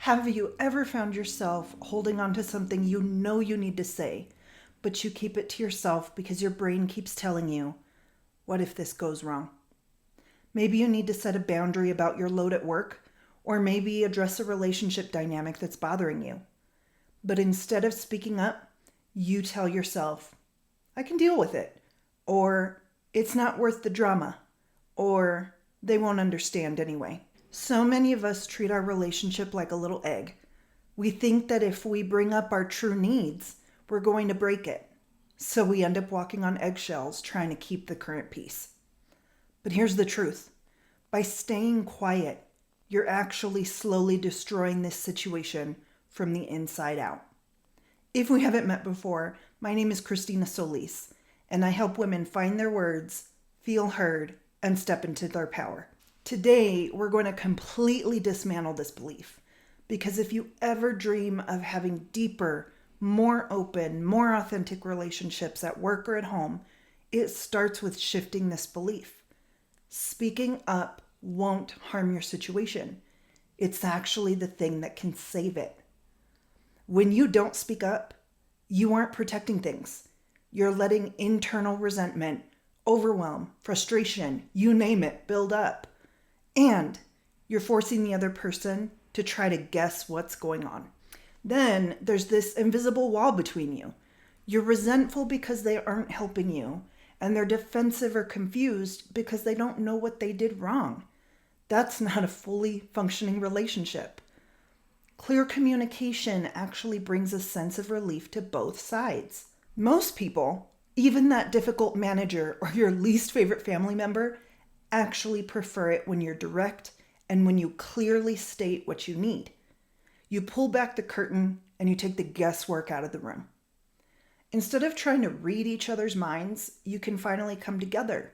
Have you ever found yourself holding on to something you know you need to say, but you keep it to yourself because your brain keeps telling you, what if this goes wrong? Maybe you need to set a boundary about your load at work, or maybe address a relationship dynamic that's bothering you. But instead of speaking up, you tell yourself, I can deal with it, or it's not worth the drama, or they won't understand anyway. So many of us treat our relationship like a little egg. We think that if we bring up our true needs, we're going to break it. So we end up walking on eggshells trying to keep the current peace. But here's the truth. By staying quiet, you're actually slowly destroying this situation from the inside out. If we haven't met before, my name is Christina Solis, and I help women find their words, feel heard, and step into their power. Today, we're going to completely dismantle this belief, because if you ever dream of having deeper, more open, more authentic relationships at work or at home, it starts with shifting this belief. Speaking up won't harm your situation. It's actually the thing that can save it. When you don't speak up, you aren't protecting things. You're letting internal resentment, overwhelm, frustration, you name it, build up. And you're forcing the other person to try to guess what's going on. Then there's this invisible wall between you. You're resentful because they aren't helping you, and they're defensive or confused because they don't know what they did wrong. That's not a fully functioning relationship. Clear communication actually brings a sense of relief to both sides. Most people, even that difficult manager or your least favorite family member, actually prefer it when you're direct and when you clearly state what you need. You pull back the curtain and you take the guesswork out of the room. Instead of trying to read each other's minds, you can finally come together.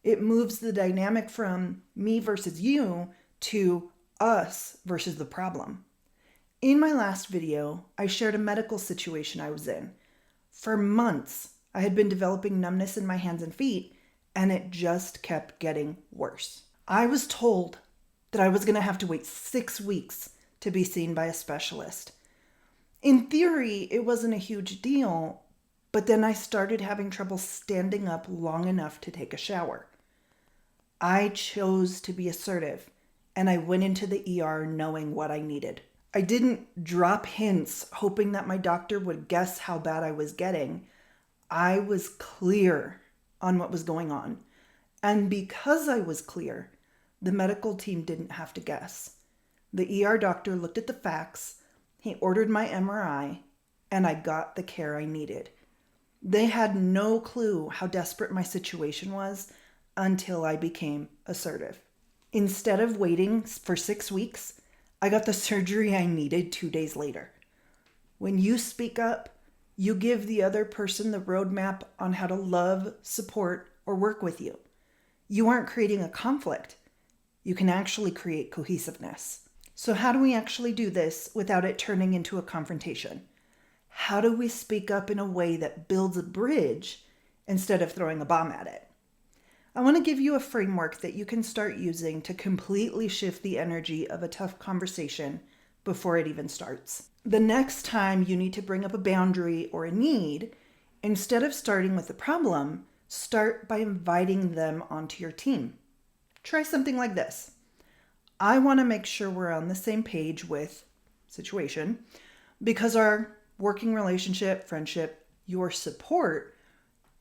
It moves the dynamic from me versus you to us versus the problem. In my last video, I shared a medical situation I was in. For months, I had been developing numbness in my hands and feet, and it just kept getting worse. I was told that I was going to have to wait 6 weeks to be seen by a specialist. In theory, it wasn't a huge deal, but then I started having trouble standing up long enough to take a shower. I chose to be assertive, and I went into the ER knowing what I needed. I didn't drop hints hoping that my doctor would guess how bad I was getting. I was clear on what was going on. And because I was clear, the medical team didn't have to guess. The ER doctor looked at the facts, he ordered my MRI, and I got the care I needed. They had no clue how desperate my situation was until I became assertive. Instead of waiting for 6 weeks, I got the surgery I needed 2 days later. When you speak up, you give the other person the roadmap on how to love, support, or work with you. You aren't creating a conflict. You can actually create cohesiveness. So how do we actually do this without it turning into a confrontation? How do we speak up in a way that builds a bridge instead of throwing a bomb at it? I want to give you a framework that you can start using to completely shift the energy of a tough conversation before it even starts. The next time you need to bring up a boundary or a need, instead of starting with the problem, start by inviting them onto your team. Try something like this. I want to make sure we're on the same page with situation because our working relationship, friendship, your support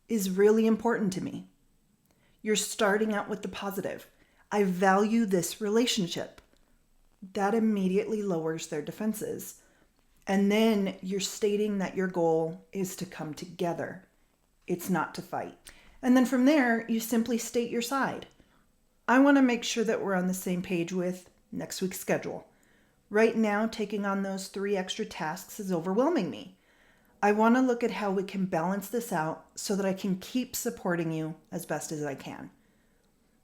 is really important to me. You're starting out with the positive. I value this relationship. That immediately lowers their defenses. And then you're stating that your goal is to come together. It's not to fight. And then from there, you simply state your side. I want to make sure that we're on the same page with next week's schedule. Right now, taking on those 3 extra tasks is overwhelming me. I want to look at how we can balance this out so that I can keep supporting you as best as I can.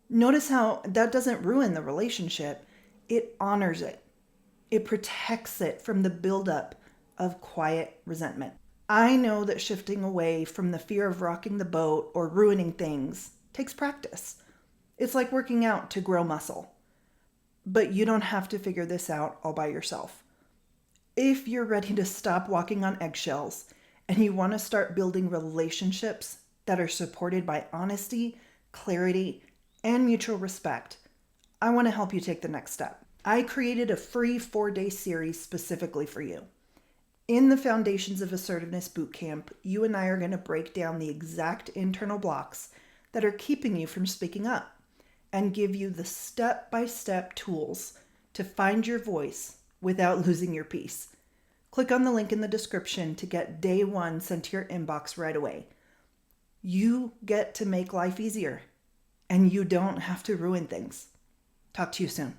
Notice how that doesn't ruin the relationship. It honors it. It protects it from the buildup of quiet resentment. I know that shifting away from the fear of rocking the boat or ruining things takes practice. It's like working out to grow muscle. But you don't have to figure this out all by yourself. If you're ready to stop walking on eggshells and you want to start building relationships that are supported by honesty, clarity, and mutual respect, I want to help you take the next step. I created a free 4-day series specifically for you. In the Foundations of Assertiveness Bootcamp, you and I are going to break down the exact internal blocks that are keeping you from speaking up and give you the step-by-step tools to find your voice without losing your peace. Click on the link in the description to get day 1 sent to your inbox right away. You get to make life easier, and you don't have to ruin things. Talk to you soon.